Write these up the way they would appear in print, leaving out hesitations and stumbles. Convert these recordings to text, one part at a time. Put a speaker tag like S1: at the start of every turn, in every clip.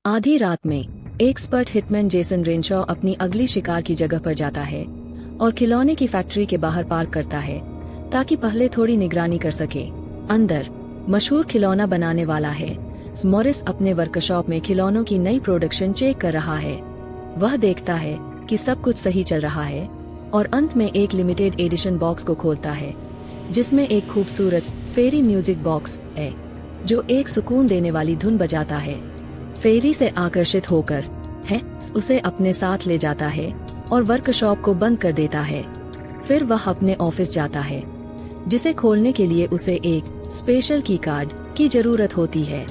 S1: आधी रात में एक्सपर्ट हिटमैन जेसन रेनशॉ अपनी अगली शिकार की जगह पर जाता है और खिलौने की फैक्ट्री के बाहर पार्क करता है ताकि पहले थोड़ी निगरानी कर सके। अंदर मशहूर खिलौना बनाने वाला है मॉरिस अपने वर्कशॉप में खिलौनों की नई प्रोडक्शन चेक कर रहा है। वह देखता है कि सब कुछ सही चल रहा है और अंत में एक लिमिटेड एडिशन बॉक्स को खोलता है जिसमें एक खूबसूरत फेरी म्यूजिक बॉक्स है जो एक सुकून देने वाली धुन बजाता है। फेरी से आकर्षित होकर है उसे अपने साथ ले जाता है और वर्कशॉप को बंद कर देता है। फिर वह अपने ऑफिस जाता है जिसे खोलने के लिए उसे एक स्पेशल की कार्ड की जरूरत होती है।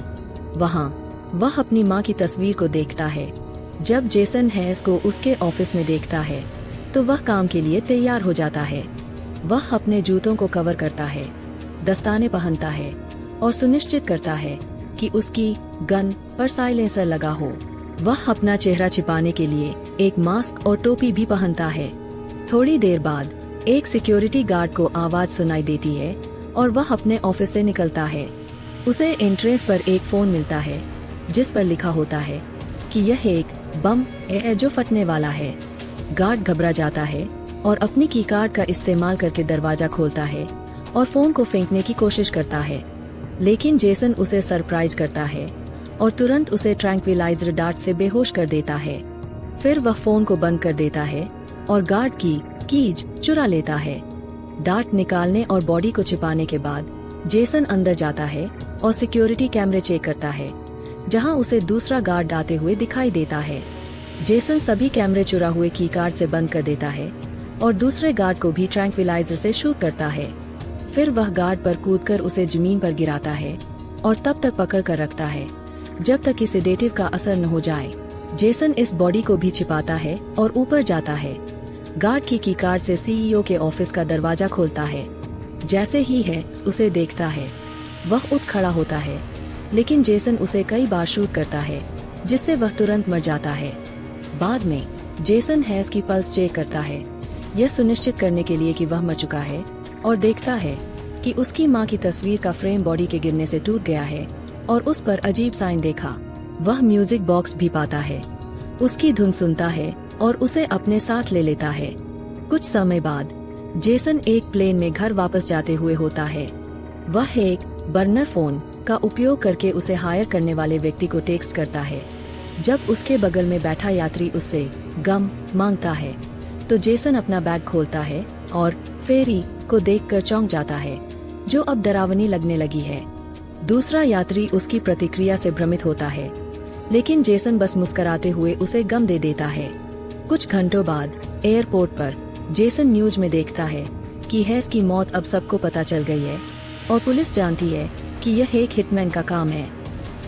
S1: वहाँ वह अपनी माँ की तस्वीर को देखता है। जब जेसन हैस को उसके ऑफिस में देखता है तो वह काम के लिए तैयार हो जाता है। वह अपने जूतों को कवर करता है, दस्ताने पहनता है और सुनिश्चित करता है कि उसकी गन पर साइलेंसर लगा हो। वह अपना चेहरा छिपाने के लिए एक मास्क और टोपी भी पहनता है। थोड़ी देर बाद एक सिक्योरिटी गार्ड को आवाज सुनाई देती है और वह अपने ऑफिस से निकलता है। उसे एंट्रेंस पर एक फोन मिलता है जिस पर लिखा होता है कि यह एक बम है जो फटने वाला है। गार्ड घबरा जाता है और अपनी की कार्ड का इस्तेमाल करके दरवाजा खोलता है और फोन को फेंकने की कोशिश करता है, लेकिन जेसन उसे सरप्राइज करता है और तुरंत उसे ट्रैंक्विलाइजर डार्ट से बेहोश कर देता है। फिर वह फोन को बंद कर देता है और गार्ड की कीज चुरा लेता है। डार्ट निकालने और बॉडी को छिपाने के बाद जेसन अंदर जाता है और सिक्योरिटी कैमरे चेक करता है जहां उसे दूसरा गार्ड आते हुए दिखाई देता है। जेसन सभी कैमरे चुरा हुए की कार्ड से बंद कर देता है और दूसरे गार्ड को भी ट्रैंक्विलाइजर से शूट करता है। फिर वह गार्ड पर कूदकर उसे जमीन पर गिराता है और तब तक पकड़ कर रखता है जब तक कि सेडेटिव का असर न हो जाए। जेसन इस बॉडी को भी छिपाता है और ऊपर जाता है। गार्ड की कार्ड से सीईओ के ऑफिस का दरवाजा खोलता है। जैसे ही है उसे देखता है वह उठ खड़ा होता है, लेकिन जेसन उसे कई बार शूट करता है जिससे वह तुरंत मर जाता है। बाद में जेसन हैस की पल्स चेक करता है, यह सुनिश्चित करने के लिए कि वह मर चुका है, और देखता है कि उसकी माँ की तस्वीर का फ्रेम बॉडी के गिरने से टूट गया है और उस पर अजीब साइन देखा। वह म्यूजिक बॉक्स भी पाता है, उसकी धुन सुनता है और उसे अपने साथ ले लेता है। कुछ समय बाद जेसन एक प्लेन में घर वापस जाते हुए होता है। वह एक बर्नर फोन का उपयोग करके उसे हायर करने वाले व्यक्ति को टेक्स्ट करता है। जब उसके बगल में बैठा यात्री उससे गम मांगता है तो जेसन अपना बैग खोलता है और फेरी को देखकर चौंक जाता है जो अब डरावनी लगने लगी है। दूसरा यात्री उसकी प्रतिक्रिया से भ्रमित होता है, लेकिन जेसन बस मुस्कुराते हुए उसे गम दे देता है। कुछ घंटों बाद एयरपोर्ट पर जेसन न्यूज में देखता है कि हैस की मौत अब सबको पता चल गई है और पुलिस जानती है कि यह एक हिटमैन का काम है।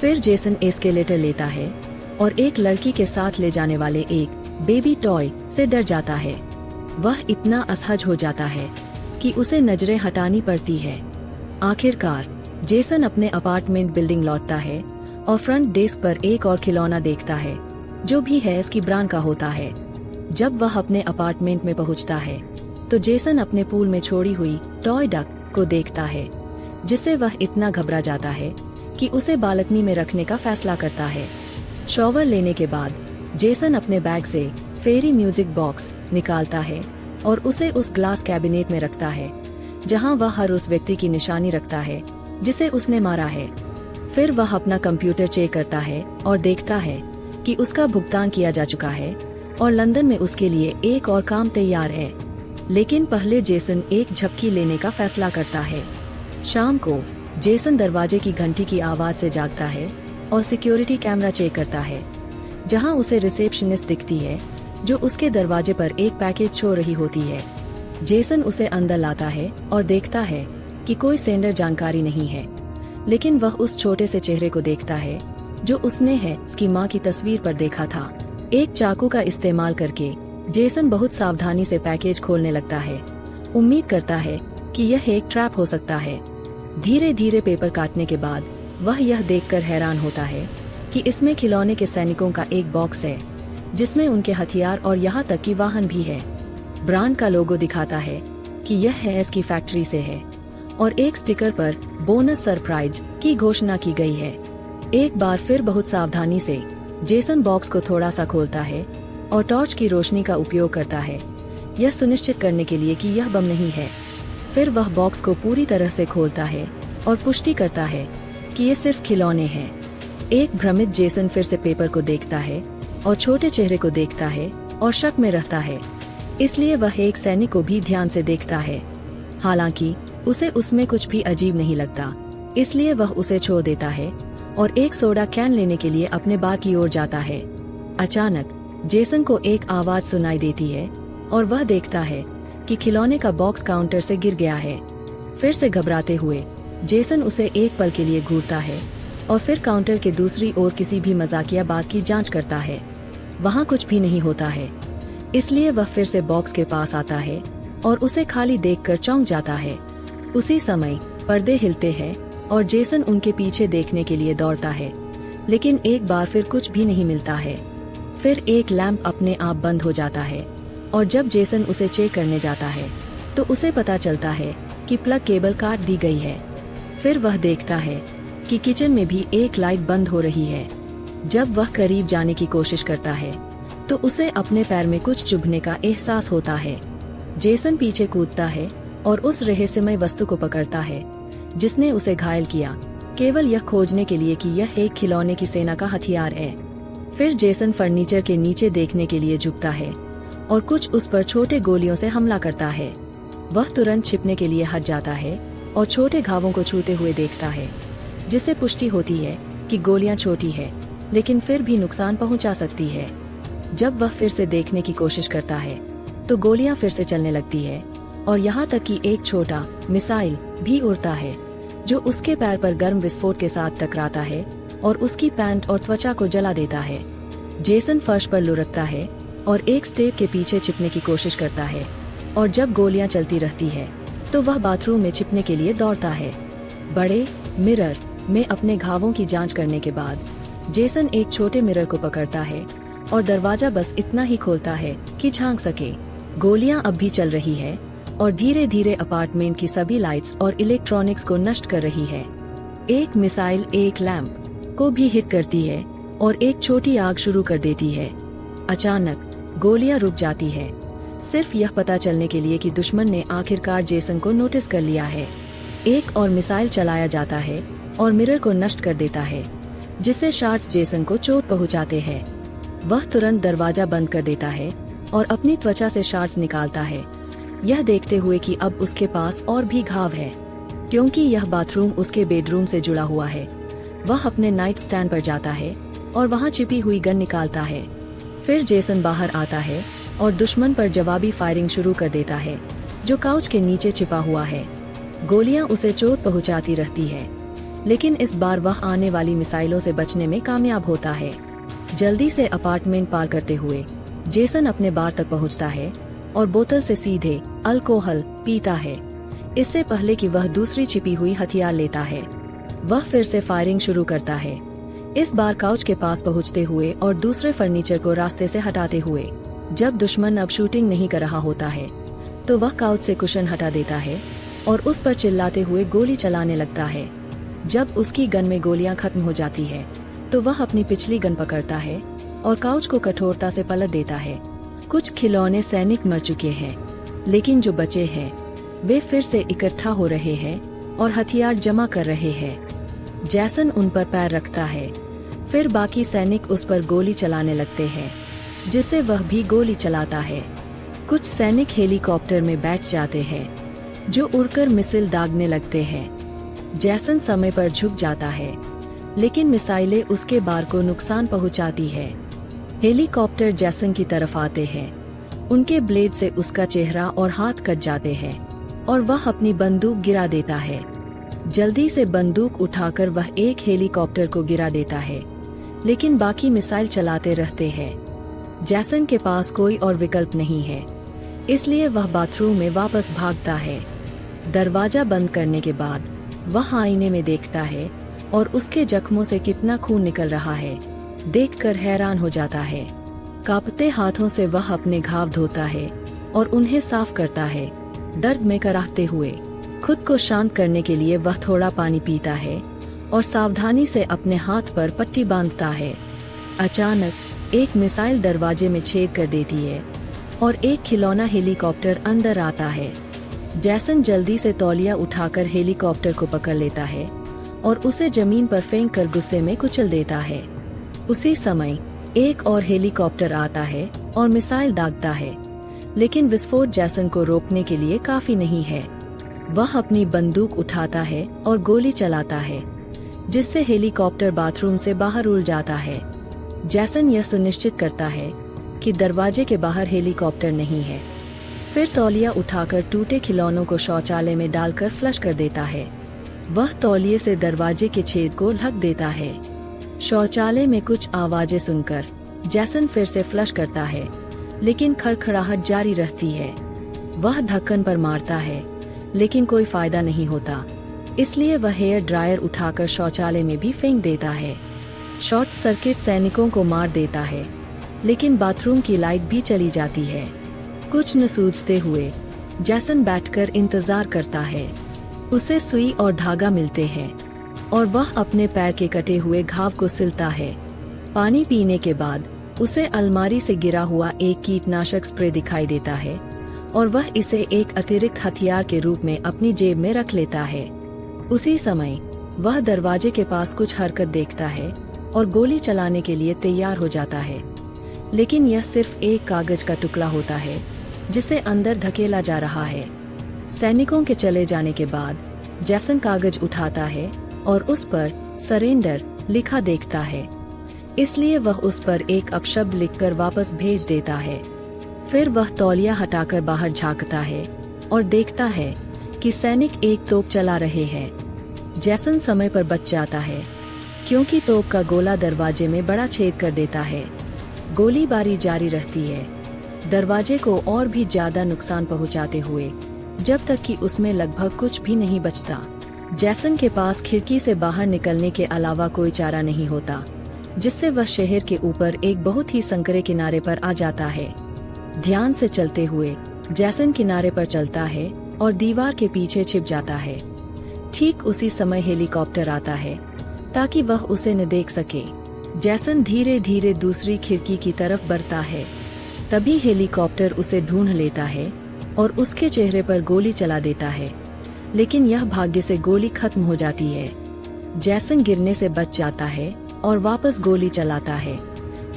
S1: फिर जेसन एस्केलेटर लेता है और एक लड़की के साथ ले जाने वाले एक बेबी टॉय से डर जाता है। वह इतना असहज हो जाता है कि उसे नजरें हटानी पड़ती है। आखिरकार जेसन अपने अपार्टमेंट बिल्डिंग लौटता है और फ्रंट डेस्क पर एक और खिलौना देखता है जो भी है इसकी ब्रांड का होता है। जब वह अपने अपार्टमेंट में पहुंचता है तो जेसन अपने पूल में छोड़ी हुई टॉय डक को देखता है जिससे वह इतना घबरा जाता है कि उसे बालकनी में रखने का फैसला करता है। शॉवर लेने के बाद जेसन अपने बैग से फेरी म्यूजिक बॉक्स निकालता है और उसे उस ग्लास कैबिनेट में रखता है जहां वह हर उस व्यक्ति की निशानी रखता है जिसे उसने मारा है। फिर वह अपना कंप्यूटर चेक करता है और देखता है कि उसका भुगतान किया जा चुका है और लंदन में उसके लिए एक और काम तैयार है। लेकिन पहले जेसन एक झपकी लेने का फैसला करता है। शाम को जेसन दरवाजे की घंटी की आवाज से जागता है और सिक्योरिटी कैमरा चेक करता है जहां उसे रिसेप्शनिस्ट दिखती है जो उसके दरवाजे पर एक पैकेज छोड़ रही होती है। जेसन उसे अंदर लाता है और देखता है कि कोई सेंडर जानकारी नहीं है, लेकिन वह उस छोटे से चेहरे को देखता है जो उसने है उसकी माँ की तस्वीर पर देखा था। एक चाकू का इस्तेमाल करके जेसन बहुत सावधानी से पैकेज खोलने लगता है। उम्मीद करता है कि यह एक ट्रैप हो सकता है। धीरे धीरे पेपर काटने के बाद वह यह देखकर हैरान होता है कि इसमें खिलौने के सैनिकों का एक बॉक्स है जिसमें उनके हथियार और यहाँ तक कि वाहन भी है। ब्रांड का लोगो दिखाता है कि यह है इसकी फैक्ट्री से है और एक स्टिकर पर बोनस सरप्राइज की घोषणा की गई है। एक बार फिर बहुत सावधानी से जेसन बॉक्स को थोड़ा सा खोलता है और टॉर्च की रोशनी का उपयोग करता है, यह सुनिश्चित करने के लिए कि यह बम नहीं है। फिर वह बॉक्स को पूरी तरह से खोलता है और पुष्टि करता है कि ये सिर्फ खिलौने हैं। एक भ्रमित जेसन फिर से पेपर को देखता है और छोटे चेहरे को देखता है और शक में रहता है, इसलिए वह एक सैनिक को भी ध्यान से देखता है। हालांकि उसे उसमें कुछ भी अजीब नहीं लगता, इसलिए वह उसे छोड़ देता है और एक सोडा कैन लेने के लिए अपने बार की ओर जाता है। अचानक जेसन को एक आवाज सुनाई देती है और वह देखता है कि खिलौने का बॉक्स काउंटर से गिर गया है। फिर से घबराते हुए जेसन उसे एक पल के लिए घूरता है और फिर काउंटर के दूसरी ओर किसी भी मजाकिया बात की जांच करता है। वहाँ कुछ भी नहीं होता है, इसलिए वह फिर से बॉक्स के पास आता है और उसे खाली देखकर चौंक जाता है। उसी समय पर्दे हिलते हैं और जेसन उनके पीछे देखने के लिए दौड़ता है, लेकिन एक बार फिर कुछ भी नहीं मिलता है। फिर एक लैंप अपने आप बंद हो जाता है और जब जेसन उसे चेक करने जाता है तो उसे पता चलता है कि प्लग केबल काट दी गई है। फिर वह देखता है कि किचन में भी एक लाइट बंद हो रही है। जब वह करीब जाने की कोशिश करता है तो उसे अपने पैर में कुछ चुभने का एहसास होता है। जेसन पीछे कूदता है और उस रहस्यमय वस्तु को पकड़ता है जिसने उसे घायल किया, केवल यह खोजने के लिए कि यह एक खिलौने की सेना का हथियार है। फिर जेसन फर्नीचर के नीचे देखने के लिए झुकता है और कुछ उस पर छोटे गोलियों से हमला करता है। वह तुरंत छिपने के लिए हट जाता है और छोटे घावों को छूते हुए देखता है, जिससे पुष्टि होती है कि गोलियां छोटी है लेकिन फिर भी नुकसान पहुंचा सकती है। जब वह फिर से देखने की कोशिश करता है तो गोलियां फिर से चलने लगती है और यहाँ तक कि एक छोटा मिसाइल भी उड़ता है जो उसके पैर पर गर्म विस्फोट के साथ टकराता है और उसकी पैंट और त्वचा को जला देता है। जेसन फर्श पर लुढ़कता है और एक स्टेप के पीछे छिपने की कोशिश करता है और जब गोलियां चलती रहती है तो वह बाथरूम में छिपने के लिए दौड़ता है। बड़े मिरर में अपने घावों की जांच करने के बाद जेसन एक छोटे मिरर को पकड़ता है और दरवाजा बस इतना ही खोलता है कि झांक सके। गोलियां अब भी चल रही है और धीरे धीरे अपार्टमेंट की सभी लाइट्स और इलेक्ट्रॉनिक्स को नष्ट कर रही है। एक मिसाइल एक लैंप को भी हिट करती है और एक छोटी आग शुरू कर देती है। अचानक गोलियां रुक जाती है, सिर्फ यह पता चलने के लिए कि दुश्मन ने आखिरकार जेसन को नोटिस कर लिया है। एक और मिसाइल चलाया जाता है और मिरर को नष्ट कर देता है, जिससे शॉट्स जेसन को चोट पहुंचाते हैं। वह तुरंत दरवाजा बंद कर देता है और अपनी त्वचा से शॉट्स निकालता है, यह देखते हुए कि अब उसके पास और भी घाव है, क्योंकि यह बाथरूम उसके बेडरूम से जुड़ा हुआ है। वह अपने नाइट स्टैंड पर जाता है और वहां छिपी हुई गन निकालता है। फिर जेसन बाहर आता है और दुश्मन पर जवाबी फायरिंग शुरू कर देता है, जो काउच के नीचे छिपा हुआ है। गोलियां उसे चोट पहुंचाती रहती है, लेकिन इस बार वह आने वाली मिसाइलों से बचने में कामयाब होता है। जल्दी से अपार्टमेंट पार करते हुए जेसन अपने बार तक पहुंचता है और बोतल से सीधे अल्कोहल पीता है, इससे पहले कि वह दूसरी छिपी हुई हथियार लेता है। वह फिर से फायरिंग शुरू करता है, इस बार काउच के पास पहुंचते हुए और दूसरे फर्नीचर को रास्ते से हटाते हुए। जब दुश्मन अब शूटिंग नहीं कर रहा होता है तो वह काउच से कुशन हटा देता है और उस पर चिल्लाते हुए गोली चलाने लगता है। जब उसकी गन में गोलियां खत्म हो जाती है तो वह अपनी पिछली गन पकड़ता है और काउच को कठोरता से पलट देता है। कुछ खिलौने सैनिक मर चुके हैं, लेकिन जो बचे हैं वे फिर से इकट्ठा हो रहे हैं और हथियार जमा कर रहे हैं। जेसन उन पर पैर रखता है, फिर बाकी सैनिक उस पर गोली चलाने लगते हैं, जिससे वह भी गोली चलाता है। कुछ सैनिक हेलीकॉप्टर में बैठ जाते हैं, जो उड़कर मिसाइल दागने लगते हैं। जेसन समय पर झुक जाता है, लेकिन मिसाइलें उसके बार को नुकसान पहुंचाती है। हेलीकॉप्टर जेसन की तरफ आते हैं, उनके ब्लेड से उसका चेहरा और हाथ कट जाते हैं और वह अपनी बंदूक गिरा देता है। जल्दी से बंदूक उठाकर वह एक हेलीकॉप्टर को गिरा देता है, लेकिन बाकी मिसाइल चलाते रहते हैं। जेसन के पास कोई और विकल्प नहीं है, इसलिए वह बाथरूम में वापस भागता है। दरवाजा बंद करने के बाद वह आईने में देखता है और उसके जख्मों से कितना खून निकल रहा है, देखकर हैरान हो जाता है। कांपते हाथों से वह अपने घाव धोता है और उन्हें साफ करता है, दर्द में कराहते हुए। खुद को शांत करने के लिए वह थोड़ा पानी पीता है और सावधानी से अपने हाथ पर पट्टी बांधता है। अचानक एक मिसाइल दरवाजे में छेद कर देती है और एक खिलौना हेलीकॉप्टर अंदर आता है। जैसन जल्दी से तौलिया उठाकर हेलीकॉप्टर को पकड़ लेता है और उसे जमीन पर फेंक कर गुस्से में कुचल देता है। उसी समय एक और हेलीकॉप्टर आता है और मिसाइल दागता है, लेकिन विस्फोट जैसन को रोकने के लिए काफी नहीं है। वह अपनी बंदूक उठाता है और गोली चलाता है, जिससे हेलीकॉप्टर बाथरूम से बाहर उड़ जाता है। जैसन यह सुनिश्चित करता है कि दरवाजे के बाहर हेलीकॉप्टर नहीं है। फिर तौलिया उठाकर टूटे खिलौनों को शौचालय में डालकर फ्लश कर देता है। वह तौलिए से दरवाजे के छेद को ढक देता है। शौचालय में कुछ आवाजें सुनकर जैसन फिर से फ्लश करता है, लेकिन खड़खड़ाहट जारी रहती है। वह ढक्कन पर मारता है, लेकिन कोई फायदा नहीं होता। इसलिए वह हेयर ड्रायर उठाकर शौचालय में भी फेंक देता है। शॉर्ट सर्किट सैनिकों को मार देता है, लेकिन बाथरूम की लाइट भी चली जाती है। कुछ न सूझते हुए जैसन बैठकर इंतजार करता है। उसे सुई और धागा मिलते हैं और वह अपने पैर के कटे हुए घाव को सिलता है। पानी पीने के बाद उसे अलमारी से गिरा हुआ एक कीटनाशक स्प्रे दिखाई देता है और वह इसे एक अतिरिक्त हथियार के रूप में अपनी जेब में रख लेता है। उसी समय वह दरवाजे के पास कुछ हरकत देखता है और गोली चलाने के लिए तैयार हो जाता है, लेकिन यह सिर्फ एक कागज का टुकड़ा होता है जिसे अंदर धकेला जा रहा है। सैनिकों के चले जाने के बाद जैसन कागज उठाता है और उस पर सरेंडर लिखा देखता है, इसलिए वह उस पर एक अपशब्द लिखकर वापस भेज देता है। फिर वह तौलिया हटाकर बाहर झांकता है और देखता है कि सैनिक एक तोप चला रहे हैं। जैसन समय पर बच जाता है, क्योंकि तोप का गोला दरवाजे में बड़ा छेद कर देता है। गोलीबारी जारी रहती है, दरवाजे को और भी ज्यादा नुकसान पहुंचाते हुए, जब तक कि उसमें लगभग कुछ भी नहीं बचता। जैसन के पास खिड़की से बाहर निकलने के अलावा कोई चारा नहीं होता, जिससे वह शहर के ऊपर एक बहुत ही संकरे किनारे पर आ जाता है। ध्यान से चलते हुए जैसन किनारे पर चलता है और दीवार के पीछे छिप जाता है। ठीक उसी समय हेलीकॉप्टर आता है ताकि वह उसे न देख सके। जैसन धीरे धीरे दूसरी खिड़की की तरफ बढ़ता है। तभी हेलीकॉप्टर उसे ढूंढ लेता है और उसके चेहरे पर गोली चला देता है, लेकिन यह भाग्य से गोली खत्म हो जाती है। जैसन गिरने से बच जाता है और वापस गोली चलाता है,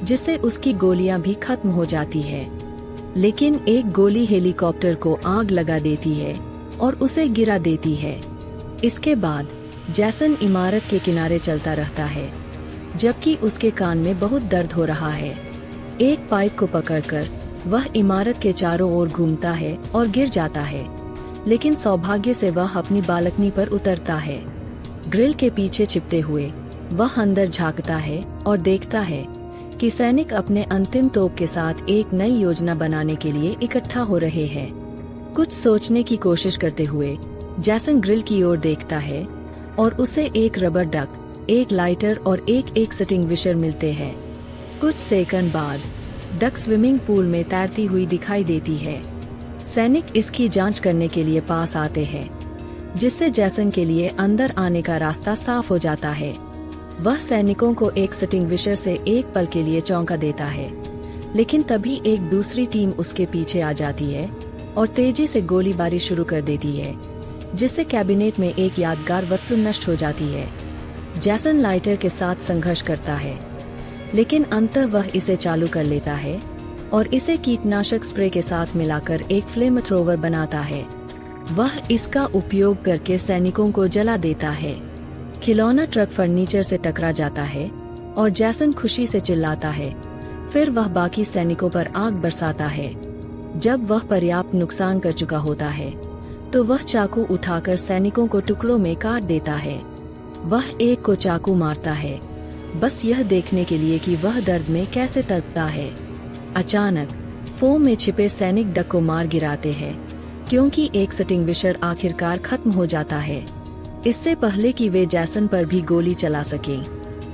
S1: जिससे उसकी गोलियां भी खत्म हो जाती है। लेकिन एक गोली हेलीकॉप्टर को आग लगा देती है और उसे गिरा देती है। इसके बाद जैसन इमारत के किनारे चलता रहता है, जबकि उसके कान में बहुत दर्द हो रहा है। एक पाइप को पकड़कर वह इमारत के चारों ओर घूमता है और गिर जाता है, लेकिन सौभाग्य से वह अपनी बालकनी पर उतरता है। ग्रिल के पीछे छिपते हुए वह अंदर झांकता है और देखता है कि सैनिक अपने अंतिम तोप के साथ एक नई योजना बनाने के लिए इकट्ठा हो रहे हैं। कुछ सोचने की कोशिश करते हुए जैसन ग्रिल की ओर देखता है और उसे एक रबर डक, एक लाइटर और एक एक्सटिंग्विशर मिलते हैं। कुछ सेकंड बाद डक स्विमिंग पूल में तैरती हुई दिखाई देती है। सैनिक इसकी जांच करने के लिए पास आते हैं, जिससे जैसन के लिए अंदर आने का रास्ता साफ हो जाता है। वह सैनिकों को एक्सटिंग्विशर से एक पल के लिए चौंका देता है, लेकिन तभी एक दूसरी टीम उसके पीछे आ जाती है और तेजी से गोलीबारी शुरू कर देती है, जिससे कैबिनेट में एक यादगार वस्तु नष्ट हो जाती है। जैसन लाइटर के साथ संघर्ष करता है, लेकिन अंततः वह इसे चालू कर लेता है और इसे कीटनाशक स्प्रे के साथ मिलाकर एक फ्लेम थ्रोवर बनाता है। वह इसका उपयोग करके सैनिकों को जला देता है। खिलौना ट्रक फर्नीचर से टकरा जाता है और जैसन खुशी से चिल्लाता है। फिर वह बाकी सैनिकों पर आग बरसाता है। जब वह पर्याप्त नुकसान कर चुका होता है, तो वह चाकू उठाकर सैनिकों को टुकड़ों में काट देता है। वह एक को चाकू मारता है, बस यह देखने के लिए कि वह दर्द में कैसे तड़पता है। अचानक फोम में छिपे सैनिक डक को मार गिराते हैं, क्योंकि एक्सटिंग्विशर आखिरकार खत्म हो जाता है। इससे पहले कि वे जैसन पर भी गोली चला सके,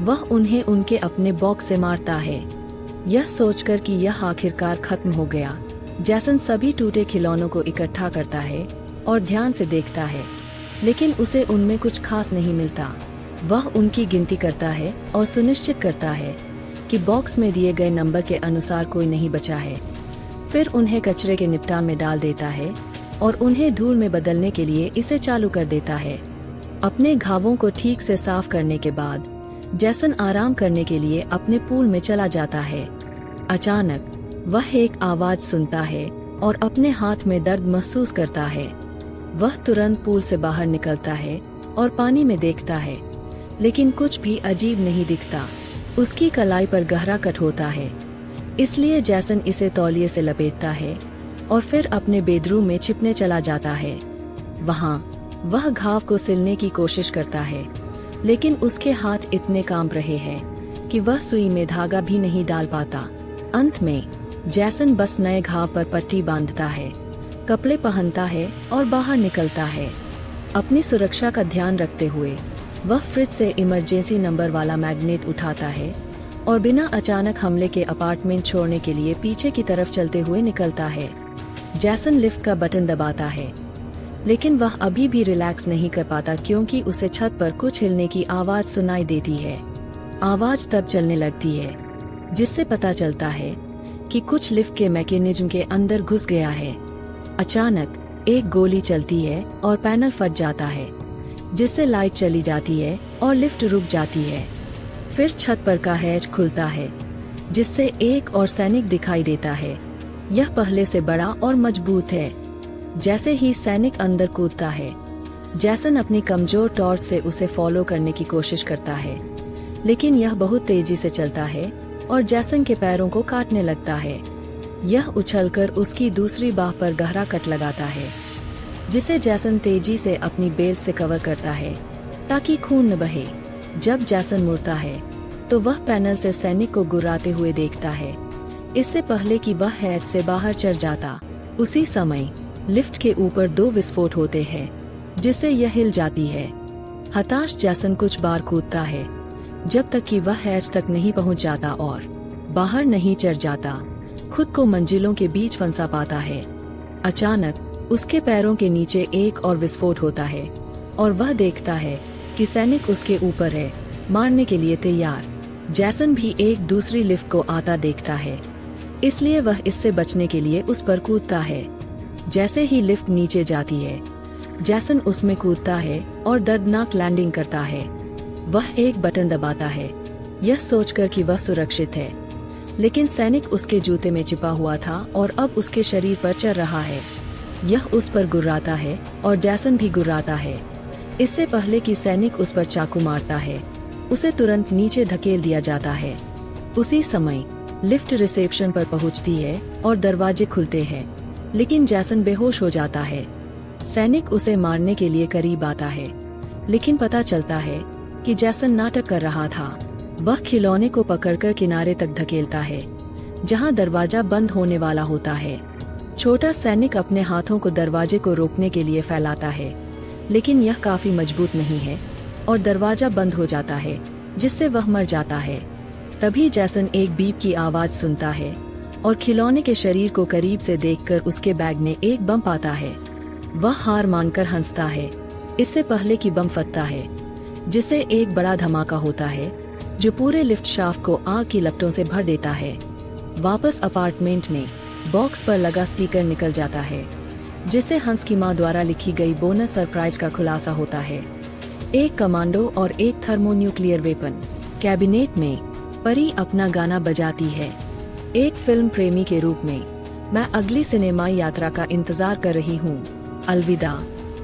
S1: वह उन्हें उनके अपने बॉक्स से मारता है। यह सोचकर कि यह आखिरकार खत्म हो गया, जैसन सभी टूटे खिलौनों को इकट्ठा करता है और ध्यान से देखता है, लेकिन उसे उनमें कुछ खास नहीं मिलता। वह उनकी गिनती करता है और सुनिश्चित करता है कि बॉक्स में दिए गए नंबर के अनुसार कोई नहीं बचा है। फिर उन्हें कचरे के निपटान में डाल देता है और उन्हें धूल में बदलने के लिए इसे चालू कर देता है। अपने घावों को ठीक से साफ करने के बाद जैसन आराम करने के लिए अपने पूल में चला जाता है। अचानक वह एक आवाज सुनता है और अपने हाथ में दर्द महसूस करता है। वह तुरंत पूल से बाहर निकलता है और पानी में देखता है, लेकिन कुछ भी अजीब नहीं दिखता। उसकी कलाई पर गहरा कट होता है, इसलिए जैसन इसे तौलिए से लपेटता है और फिर अपने बेडरूम में छिपने चला जाता है। वहाँ वह घाव को सिलने की कोशिश करता है, लेकिन उसके हाथ इतने कांप रहे हैं कि वह सुई में धागा भी नहीं डाल पाता। अंत में जैसन बस नए घाव पर पट्टी बांधता है, कपड़े पहनता है और बाहर निकलता है। अपनी सुरक्षा का ध्यान रखते हुए वह फ्रिज से इमरजेंसी नंबर वाला मैग्नेट उठाता है और बिना अचानक हमले के अपार्टमेंट छोड़ने के लिए पीछे की तरफ चलते हुए निकलता है। जैसन लिफ्ट का बटन दबाता है, लेकिन वह अभी भी रिलैक्स नहीं कर पाता क्योंकि उसे छत पर कुछ हिलने की आवाज सुनाई देती है। आवाज तब चलने लगती है, जिससे पता चलता है कि कुछ लिफ्ट के मैकेनिज्म के अंदर घुस गया है। अचानक एक गोली चलती है और पैनल फट जाता है, जिससे लाइट चली जाती है और लिफ्ट रुक जाती है। फिर छत पर का हैच खुलता है, जिससे एक और सैनिक दिखाई देता है। यह पहले से बड़ा और मजबूत है। जैसे ही सैनिक अंदर कूदता है, जैसन अपनी कमजोर टॉर्च से उसे फॉलो करने की कोशिश करता है, लेकिन यह बहुत तेजी से चलता है और जैसन के पैरों को काटने लगता है। यह उछलकर उसकी दूसरी बाह पर गहरा कट लगाता है, जिसे जैसन तेजी से अपनी बेल्ट से कवर करता है ताकि खून न बहे। जब जैसन मुड़ता है तो वह पैनल से सैनिक को गुर्राते हुए देखता है, इससे पहले कि वह हैच से बाहर चढ़ जाता। उसी समय लिफ्ट के ऊपर 2 विस्फोट होते हैं, जिससे यह हिल जाती है। हताश जैसन कुछ बार कूदता है, जब तक कि वह हैच तक नहीं पहुंच जाता और बाहर नहीं चढ़ जाता। खुद को मंजिलों के बीच फंसा पाता है। अचानक उसके पैरों के नीचे एक और विस्फोट होता है और वह देखता है कि सैनिक उसके ऊपर है, मारने के लिए तैयार। जैसन भी एक दूसरी लिफ्ट को आता देखता है, इसलिए वह इससे बचने के लिए उस पर कूदता है। जैसे ही लिफ्ट नीचे जाती है, जैसन उसमें कूदता है और दर्दनाक लैंडिंग करता है। वह एक बटन दबाता है, यह सोचकर कि वह सुरक्षित है, लेकिन सैनिक उसके जूते में छिपा हुआ था और अब उसके शरीर पर चढ़ रहा है। यह उस पर गुर्राता है और जैसन भी गुर्राता है। इससे पहले कि सैनिक उस पर चाकू मारता है, उसे तुरंत नीचे धकेल दिया जाता है। उसी समय लिफ्ट रिसेप्शन पर पहुंचती है और दरवाजे खुलते हैं, लेकिन जैसन बेहोश हो जाता है। सैनिक उसे मारने के लिए करीब आता है, लेकिन पता चलता है कि जैसन नाटक कर रहा था। वह खिलौने को पकड़कर किनारे तक धकेलता है, जहां दरवाजा बंद होने वाला होता है। छोटा सैनिक अपने हाथों को दरवाजे को रोकने के लिए फैलाता है, लेकिन यह काफी मजबूत नहीं है और दरवाजा बंद हो जाता है, जिससे वह मर जाता है। तभी जैसन एक बीप की आवाज सुनता है और खिलौने के शरीर को करीब से देखकर उसके बैग में एक बम पाता है। वह हार मानकर हंसता है, इससे पहले कि बम फटता है, जिससे एक बड़ा धमाका होता है जो पूरे लिफ्ट शाफ्ट को आग की लपटों से भर देता है। वापस अपार्टमेंट में बॉक्स पर लगा स्टिकर निकल जाता है, जिससे हंस की मां द्वारा लिखी गई बोनस सरप्राइज का खुलासा होता है। एक कमांडो और एक थर्मोन्यूक्लियर वेपन। कैबिनेट में परी अपना गाना बजाती है। एक फिल्म प्रेमी के रूप में मैं अगली सिनेमा यात्रा का इंतजार कर रही हूँ। अलविदा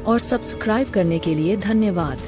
S1: और सब्सक्राइब करने के लिए धन्यवाद।